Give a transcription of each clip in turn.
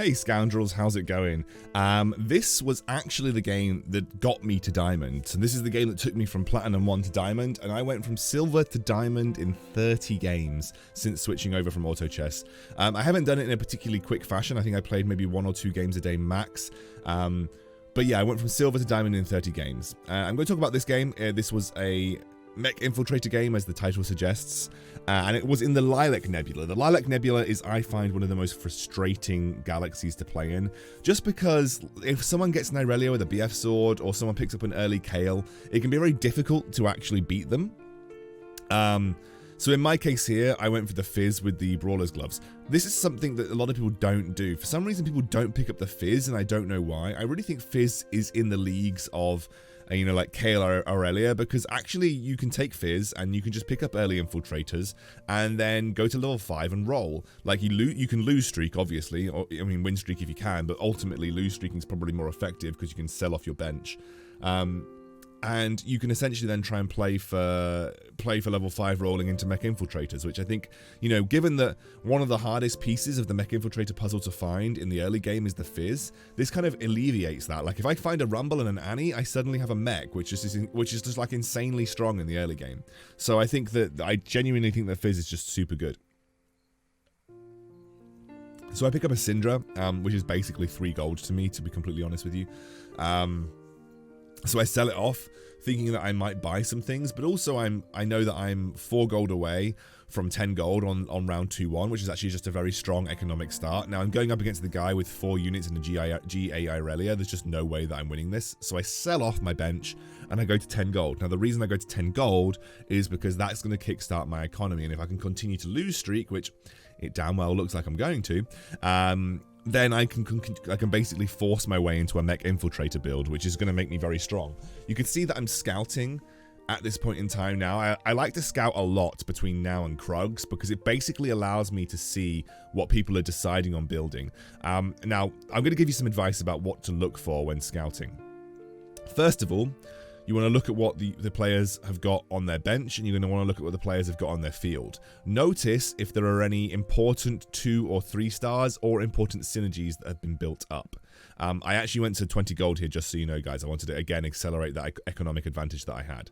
Hey Scoundrels, how's it going? This was actually the game that got me to Diamond. So this is the game that took me from Platinum 1 to Diamond, and I went from Silver to Diamond in 30 games since switching over from Auto Chess. I haven't done it in a particularly quick fashion. I think I played maybe 1 or 2 games a day max. But yeah, I went from Silver to Diamond in 30 games. I'm going to talk about this game. This was a Mech Infiltrator game, as the title suggests, and it was in the Lilac Nebula. The Lilac Nebula is, I find, one of the most frustrating galaxies to play in, just because if someone gets an Irelia with a BF sword, or someone picks up an early Kale, it can be very difficult to actually beat them. So in my case here, I went for the Fizz with the Brawler's Gloves. This is something that a lot of people don't do. For some reason, people don't pick up the Fizz, and I don't know why. I really think Fizz is in the leagues of, you know, like Kale or Aurelia, because actually you can take Fizz and you can just pick up early Infiltrators and then go to level 5 and roll. Like you can lose streak, obviously, or I mean win streak if you can, but ultimately lose streaking is probably more effective because you can sell off your bench. And you can essentially then try and play for level 5 rolling into Mech Infiltrators, which I think, you know, given that one of the hardest pieces of the Mech Infiltrator puzzle to find in the early game is the Fizz, this kind of alleviates that. Like if I find a Rumble and an Annie, I suddenly have a Mech, which is just like insanely strong in the early game. So I genuinely think that Fizz is just super good. So I pick up a Syndra, which is basically 3 gold to me, to be completely honest with you. So I sell it off, thinking that I might buy some things, but also I know that I'm 4 gold away from 10 gold on round 2-1, which is actually just a very strong economic start. Now I'm going up against the guy with 4 units in the GA Irelia. There's just no way that I'm winning this. So I sell off my bench and I go to 10 gold. Now the reason I go to 10 gold is because that's going to kickstart my economy, and if I can continue to lose streak, which it damn well looks like I'm going to, then I can basically force my way into a Mech Infiltrator build, which is going to make me very strong. You can see that I'm scouting at this point in time now. I like to scout a lot between now and Krugs because it basically allows me to see what people are deciding on building. Now, I'm going to give you some advice about what to look for when scouting. First of all, you want to look at what the players have got on their bench, and you're going to want to look at what the players have got on their field. Notice if there are any important 2 or 3 stars or important synergies that have been built up. I actually went to 20 gold here, just so you know, guys. I wanted to, again, accelerate that economic advantage that I had.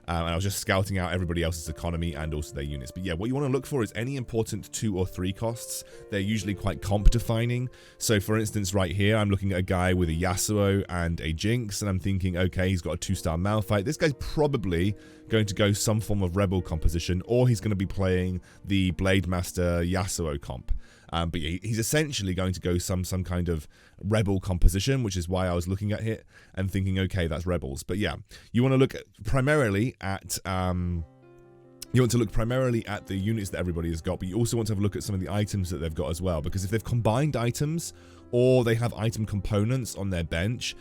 And I was just scouting out everybody else's economy and also their units. But yeah, what you want to look for is any important 2 or 3 costs. They're usually quite comp defining. So for instance, right here, I'm looking at a guy with a Yasuo and a Jinx, and I'm thinking, okay, he's got a 2-star Malphite. This guy's probably going to go some form of Rebel composition, or he's going to be playing the Blade Master Yasuo comp. But yeah, he's essentially going to go some kind of Rebel composition, which is why I was looking at it and thinking, okay, that's Rebels. But yeah, you want to look primarily at the units that everybody has got, but you also want to have a look at some of the items that they've got as well, because if they've combined items or they have item components on their bench,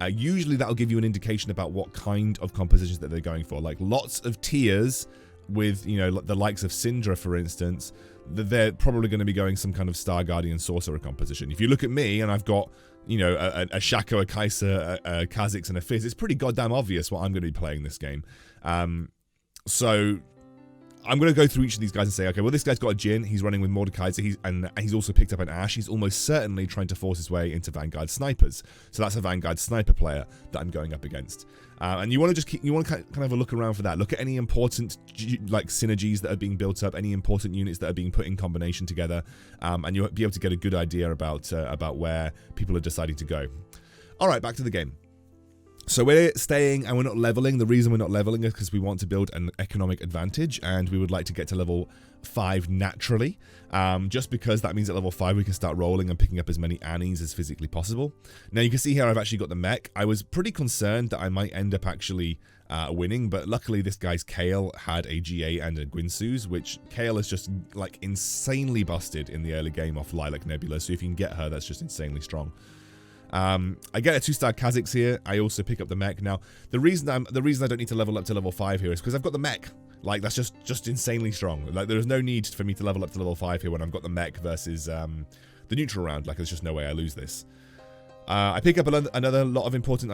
usually that'll give you an indication about what kind of compositions that they're going for. Like lots of tiers with, you know, the likes of Syndra, for instance, they're probably going to be going some kind of Star Guardian Sorcerer composition. If you look at me and I've got, you know, a Shaco, a Kai'Sa, a Kha'Zix, and a Fizz, it's pretty goddamn obvious what I'm going to be playing this game. So I'm going to go through each of these guys and say, okay, well, this guy's got a Jhin, he's running with Mordekaiser, so he's also picked up an Ashe. He's almost certainly trying to force his way into Vanguard Snipers. So that's a Vanguard Sniper player that I'm going up against. And you want to kind of have a look around for that. Look at any important like synergies that are being built up, any important units that are being put in combination together, and you'll be able to get a good idea about where people are deciding to go. All right, back to the game. So we're staying and we're not leveling. The reason we're not leveling is because we want to build an economic advantage, and we would like to get to level 5 naturally. Just because that means at level 5 we can start rolling and picking up as many Annies as physically possible. Now you can see here I've actually got the Mech. I was pretty concerned that I might end up actually winning, but luckily this guy's Kale had a GA and a Guinsoo's, which Kale is just like insanely busted in the early game off Lilac Nebula, so if you can get her, that's just insanely strong. I get a 2-star Kha'Zix here. I also pick up the Mech. Now, the reason I don't need to level up to level 5 here is because I've got the Mech. Like, that's just insanely strong. Like, there is no need for me to level up to level 5 here when I've got the Mech versus the neutral round. Like, there's just no way I lose this. I pick up another lot of important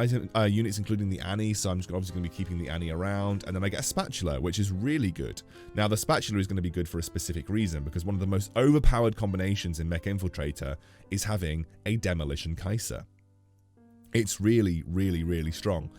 units, including the Annie, so I'm just obviously going to be keeping the Annie around. And then I get a Spatula, which is really good. Now, the Spatula is going to be good for a specific reason, because one of the most overpowered combinations in Mech Infiltrator is having a Demolition Kaiser. It's really, really, really strong.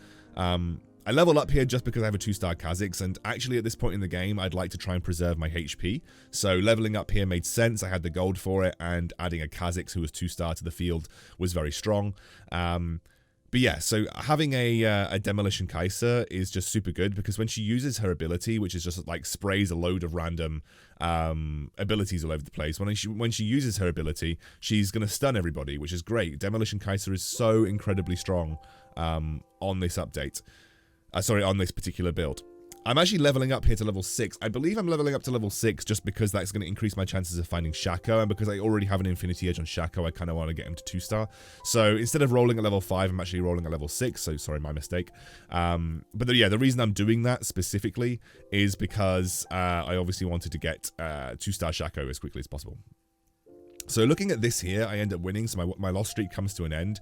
I level up here just because I have a 2-star Kha'Zix, and actually at this point in the game, I'd like to try and preserve my HP. So leveling up here made sense. I had the gold for it, and adding a Kha'Zix who was 2-star to the field was very strong. But yeah, so having a Demolition Kaiser is just super good, because when she uses her ability, which is just like sprays a load of random abilities all over the place, when she uses her ability, she's going to stun everybody, which is great. Demolition Kaiser is so incredibly strong on this update. Sorry, on this particular build. I'm actually leveling up here to level 6. I believe I'm leveling up to level 6 just because that's going to increase my chances of finding Shaco, and because I already have an Infinity Edge on Shaco, I kind of want to get him to 2-star. So instead of rolling at level 5, I'm actually rolling at level 6, so sorry, my mistake. But yeah, the reason I'm doing that specifically is because I obviously wanted to get 2-star Shaco as quickly as possible. So looking at this here, I end up winning, so my loss streak comes to an end.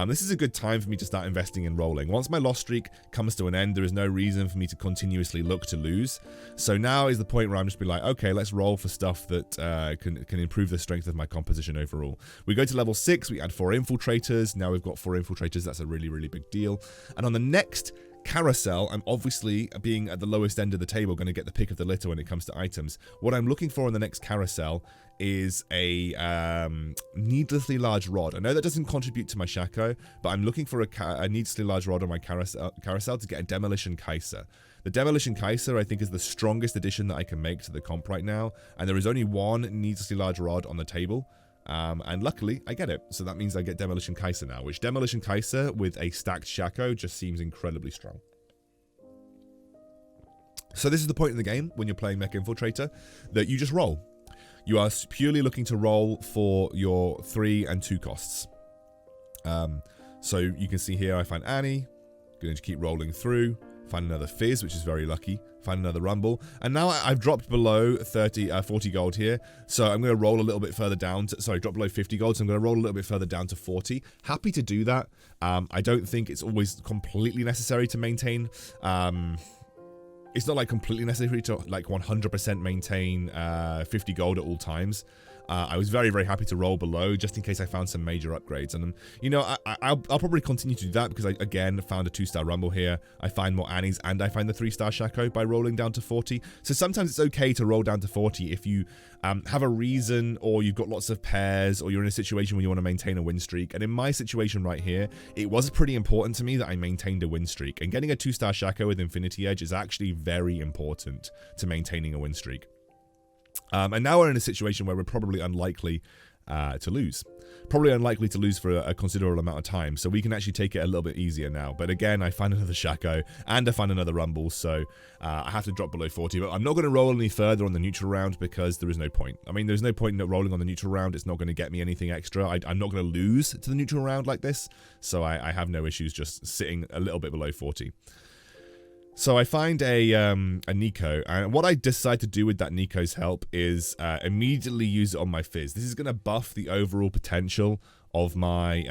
This is a good time for me to start investing in rolling. Once my loss streak comes to an end, there is no reason for me to continuously look to lose. So now is the point where I'm just be like, okay, let's roll for stuff that can improve the strength of my composition overall. We go to level 6, we add 4 Infiltrators. Now we've got 4 Infiltrators, that's a really, really big deal. And on the next carousel, I'm obviously, being at the lowest end of the table, going to get the pick of the litter when it comes to items. What I'm looking for in the next carousel is a needlessly large rod. I know that doesn't contribute to my Shaco, but I'm looking for a needlessly large rod on my carousel to get a Demolition Kaiser. The Demolition Kaiser, I think, is the strongest addition that I can make to the comp right now, and there is only one needlessly large rod on the table. And luckily, I get it. So that means I get Demolition Kaiser now, which Demolition Kaiser with a stacked Shaco just seems incredibly strong. So this is the point in the game when you're playing Mech Infiltrator that you just roll. You are purely looking to roll for your 3 and 2 costs. So you can see here I find Annie, going to keep rolling through, find another Fizz, which is very lucky, find another Rumble, and now I've dropped below 40 gold here, so I'm going to roll a little bit further down to, sorry, drop below 50 gold, so I'm going to roll a little bit further down to 40. Happy to do that. I don't think it's always completely necessary to maintain, it's not like completely necessary to like 100% maintain 50 gold at all times. I was very, very happy to roll below just in case I found some major upgrades. And, you know, I'll probably continue to do that because I, again, found a 2-star Rumble here. I find more Annies and I find the 3-star Shaco by rolling down to 40. So sometimes it's okay to roll down to 40 if you have a reason or you've got lots of pairs or you're in a situation where you want to maintain a win streak. And in my situation right here, it was pretty important to me that I maintained a win streak. And getting a 2-star Shaco with Infinity Edge is actually very important to maintaining a win streak. And now we're in a situation where we're probably unlikely to lose. Probably unlikely to lose for a considerable amount of time, so we can actually take it a little bit easier now. But again, I find another Shaco, and I find another Rumble, so I have to drop below 40. But I'm not going to roll any further on the neutral round because there is no point. I mean, there's no point in rolling on the neutral round. It's not going to get me anything extra. I'm not going to lose to the neutral round like this, so I have no issues just sitting a little bit below 40. So I find a Nico, and what I decide to do with that Nico's help is immediately use it on my Fizz. This is going to buff the overall potential of my,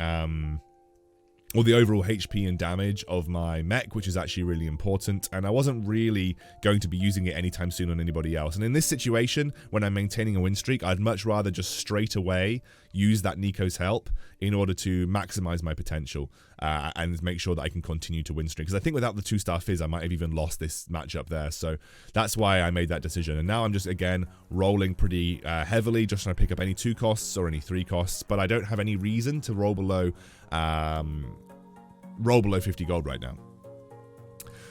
or the overall HP and damage of my mech, which is actually really important, and I wasn't really going to be using it anytime soon on anybody else. And in this situation, when I'm maintaining a win streak, I'd much rather just straight away use that Nico's help in order to maximize my potential and make sure that I can continue to win streak. Because I think without the 2-star Fizz, I might have even lost this matchup there. So that's why I made that decision. And now I'm just, again, rolling pretty heavily, just trying to pick up any 2 costs or any 3 costs. But I don't have any reason to roll below 50 gold right now.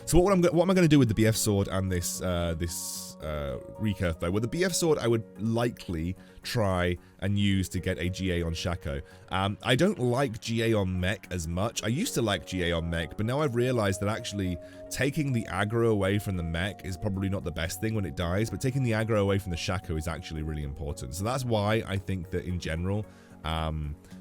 So what am I going to do with the BF sword and this recurve bow? Well, the BF sword I would likely try and use to get a GA on Shaco. I don't like GA on mech as much. I used to like GA on mech, but now I've realized that actually taking the aggro away from the mech is probably not the best thing when it dies, but taking the aggro away from the Shaco is actually really important. So that's why I think that in general,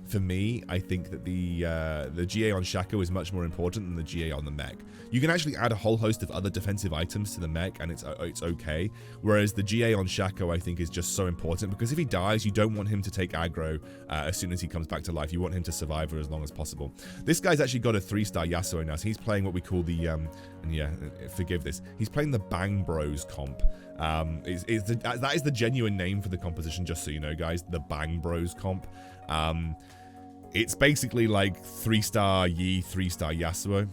for me, I think that the GA on Shaco is much more important than the GA on the mech. You can actually add a whole host of other defensive items to the mech, and it's okay. Whereas the GA on Shaco, I think, is just so important, because if he dies, you don't want him to take aggro as soon as he comes back to life. You want him to survive for as long as possible. This guy's actually got a 3-star Yasuo now, so he's playing what we call the, and yeah, forgive this, he's playing the Bang Bros comp. That is the genuine name for the composition, just so you know, guys, the Bang Bros comp. It's basically like 3-star Yi, 3-star Yasuo.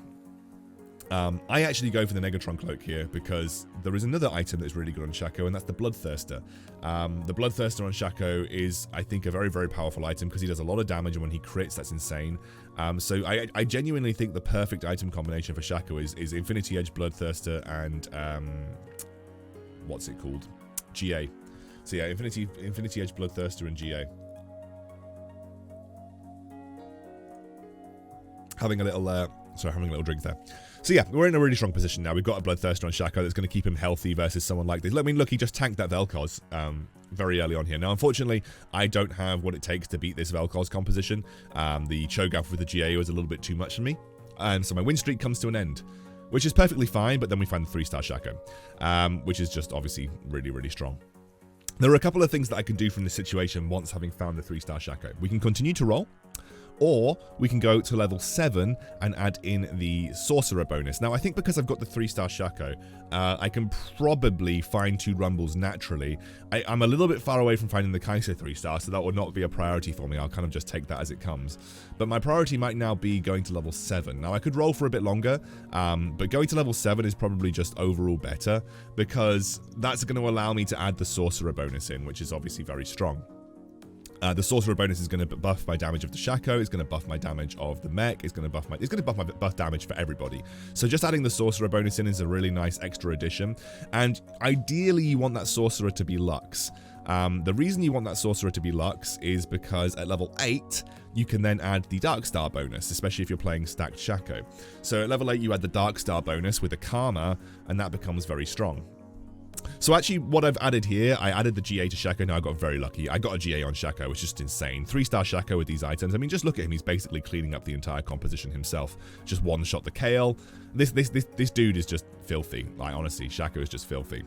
I actually go for the Negatron Cloak here because there is another item that's really good on Shaco, and that's the Bloodthirster. The Bloodthirster on Shaco is, I think, a very, very powerful item because he does a lot of damage, and when he crits, that's insane. So I genuinely think the perfect item combination for Shaco is Infinity Edge Bloodthirster and what's it called? GA. So yeah, Infinity Edge Bloodthirster and GA. Having a little drink there. So yeah, we're in a really strong position now. We've got a Bloodthirster on Shaco that's going to keep him healthy versus someone like this. I mean, look, he just tanked that Vel'Koz very early on here. Now, unfortunately, I don't have what it takes to beat this Vel'Koz composition. The Cho'Gath with the GA was a little bit too much for me. And so my win streak comes to an end, which is perfectly fine, but then we find the 3-star Shaco, which is just obviously really, really strong. There are a couple of things that I can do from this situation once having found the 3-star Shaco. We can continue to roll, or we can go to level 7 and add in the Sorcerer bonus. Now, I think because I've got the 3-star Shaco, I can probably find 2 Rumbles naturally. I'm a little bit far away from finding the Kai'Sa 3-star, so that will not be a priority for me. I'll kind of just take that as it comes. But my priority might now be going to level 7. Now, I could roll for a bit longer, but going to level 7 is probably just overall better, because that's going to allow me to add the Sorcerer bonus in, which is obviously very strong. The Sorcerer bonus is going to buff my damage of the Shaco, it's going to buff my damage of the mech, it's going to buff my buff damage for everybody. So just adding the Sorcerer bonus in is a really nice extra addition, and ideally you want that Sorcerer to be Lux. The reason you want that Sorcerer to be Lux is because at level 8, you can then add the Darkstar bonus, especially if you're playing stacked Shaco. So at level 8, you add the Darkstar bonus with the Karma, and that becomes very strong. So actually, what I've added here, I added the GA to Shaco. Now I got very lucky. I got a GA on Shaco, which is just insane. 3-star Shaco with these items. I mean, just look at him. He's basically cleaning up the entire composition himself. Just one-shot the Kale. This dude is just filthy. Like, honestly, Shaco is just filthy.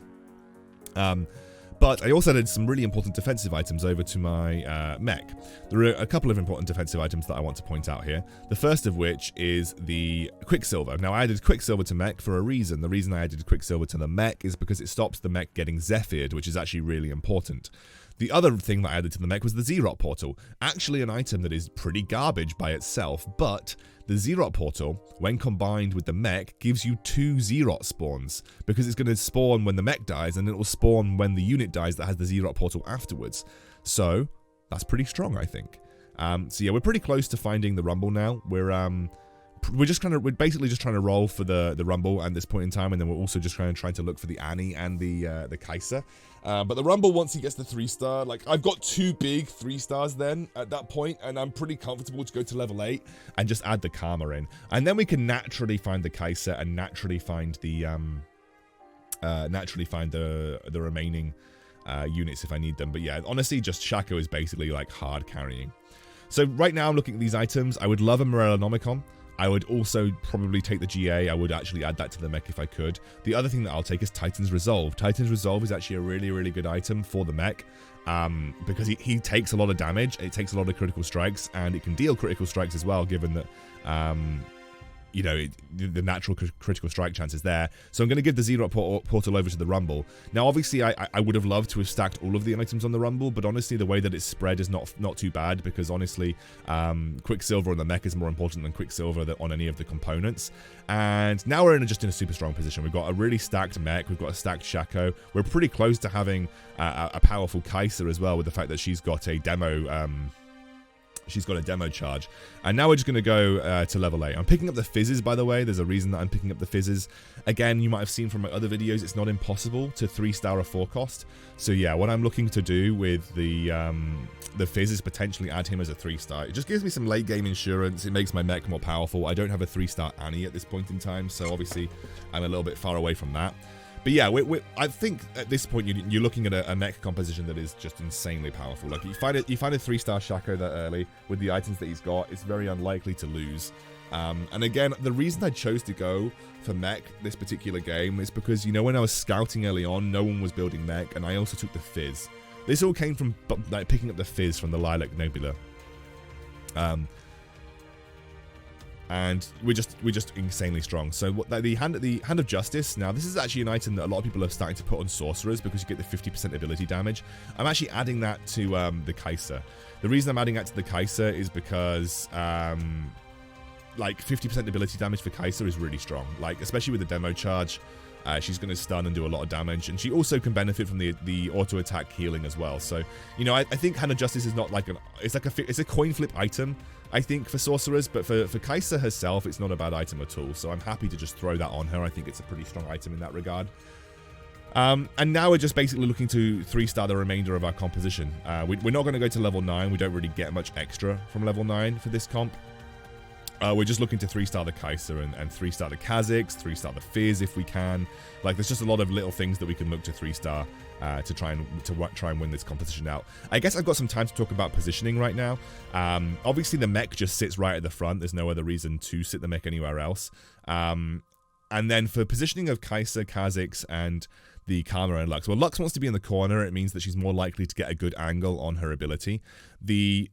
But I also added some really important defensive items over to my mech. There are a couple of important defensive items that I want to point out here. The first of which is the Quicksilver. Now, I added Quicksilver to mech for a reason. The reason I added Quicksilver to the mech is because it stops the mech getting Zephyr'd, which is actually really important. The other thing that I added to the mech was the Xerot Portal. Actually an item that is pretty garbage by itself, but the Xerot Portal, when combined with the mech, gives you 2 Xerot spawns, because it's going to spawn when the mech dies, and it will spawn when the unit dies that has the Xerot Portal afterwards. So, that's pretty strong, I think. So yeah, we're pretty close to finding the Rumble now. We're basically just trying to roll for the Rumble at this point in time, and then we're also just trying to look for the Annie and the Kai'Sa. But the Rumble, once he gets the 3-star, like, I've got 2 big 3-stars then at that point, and I'm pretty comfortable to go to level 8 and just add the Karma in. And then we can naturally find the Kai'Sa and naturally find the remaining units if I need them. But yeah, honestly, just Shaco is basically like hard carrying. So right now I'm looking at these items. I would love a Morellonomicon. I would also probably take the GA. I would actually add that to the mech if I could. The other thing that I'll take is Titan's Resolve. Titan's Resolve is actually a really, really good item for the mech, because he takes a lot of damage, it takes a lot of critical strikes, and it can deal critical strikes as well, given that you know, the natural critical strike chance is there. So I'm going to give the Xerot Portal over to the Rumble. Now, obviously, I would have loved to have stacked all of the items on the Rumble, but honestly, the way that it's spread is not too bad, because honestly, Quicksilver on the mech is more important than Quicksilver on any of the components. And now we're just in a super strong position. We've got a really stacked mech, we've got a stacked Shaco. We're pretty close to having a powerful Kai'Sa as well, with the fact that she's got a demo... She's got a demo charge. And now we're just going to go to level 8. I'm picking up the Fizzes, by the way. There's a reason that I'm picking up the Fizzes. Again, you might have seen from my other videos, it's not impossible to 3-star a 4-cost. So yeah, what I'm looking to do with the Fizz is potentially add him as a 3-star. It just gives me some late game insurance. It makes my mech more powerful. I don't have a 3-star Annie at this point in time, so obviously I'm a little bit far away from that. But yeah, I think at this point you're looking at a mech composition that is just insanely powerful. Like you find a 3-star Shaco that early with the items that he's got, it's very unlikely to lose. And again, the reason I chose to go for mech this particular game is because, you know, when I was scouting early on, no one was building mech, and I also took the Fizz. This all came from like picking up the Fizz from the Lilac Nebula. And we're just insanely strong. So the hand of Justice. Now this is actually an item that a lot of people are starting to put on sorcerers because you get the 50% ability damage. I'm actually adding that to the Kai'Sa. The reason I'm adding that to the Kai'Sa is because like 50% ability damage for Kai'Sa is really strong. Like especially with the demo charge, she's going to stun and do a lot of damage, and she also can benefit from the auto attack healing as well. So you know, I think Hand of Justice is not like it's a coin flip item, I think, for sorcerers, but for Kai'Sa herself, it's not a bad item at all. So I'm happy to just throw that on her. I think it's a pretty strong item in that regard. And now we're just basically looking to 3-star the remainder of our composition. We're not going to go to level 9. We don't really get much extra from level 9 for this comp. We're just looking to 3-star the Kai'Sa and 3-star the Kha'Zix, 3-star the Fizz if we can. Like, there's just a lot of little things that we can look to 3-star to try and win this composition out. I guess I've got some time to talk about positioning right now. Obviously, the mech just sits right at the front. There's no other reason to sit the mech anywhere else. And then for positioning of Kai'Sa, Kha'Zix, and the Karma and Lux. Well, Lux wants to be in the corner. It means that she's more likely to get a good angle on her ability. The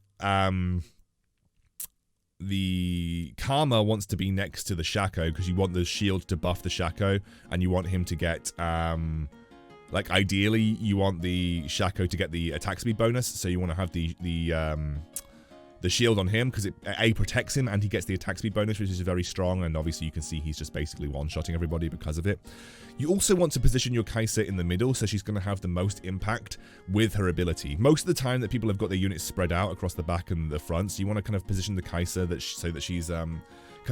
Karma wants to be next to the Shaco because you want the shield to buff the Shaco, and you want him to get, like, ideally, you want the Shaco to get the attack speed bonus, so you want to have the shield on him because it protects him and he gets the attack speed bonus, which is very strong, and obviously you can see he's just basically one-shotting everybody because of it. You also want to position your Kai'Sa in the middle, so she's going to have the most impact with her ability. Most of the time that people have got their units spread out across the back and the front, so you want to kind of position the Kai'Sa so that she's kind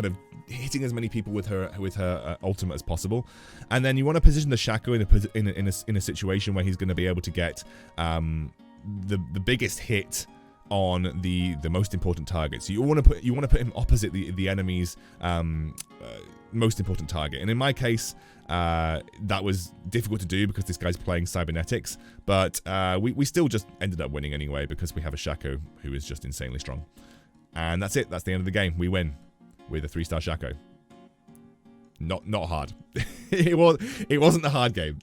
of hitting as many people with her ultimate as possible. And then you want to position the Shaco in a situation where he's going to be able to get the biggest hit on the most important target. So you want to put him opposite the enemy's most important target. And in my case, that was difficult to do because this guy's playing cybernetics, but we still just ended up winning anyway because we have a Shaco who is just insanely strong. And that's it. That's the end of the game. We win with a 3-star Shaco. Not hard. It wasn't a hard game.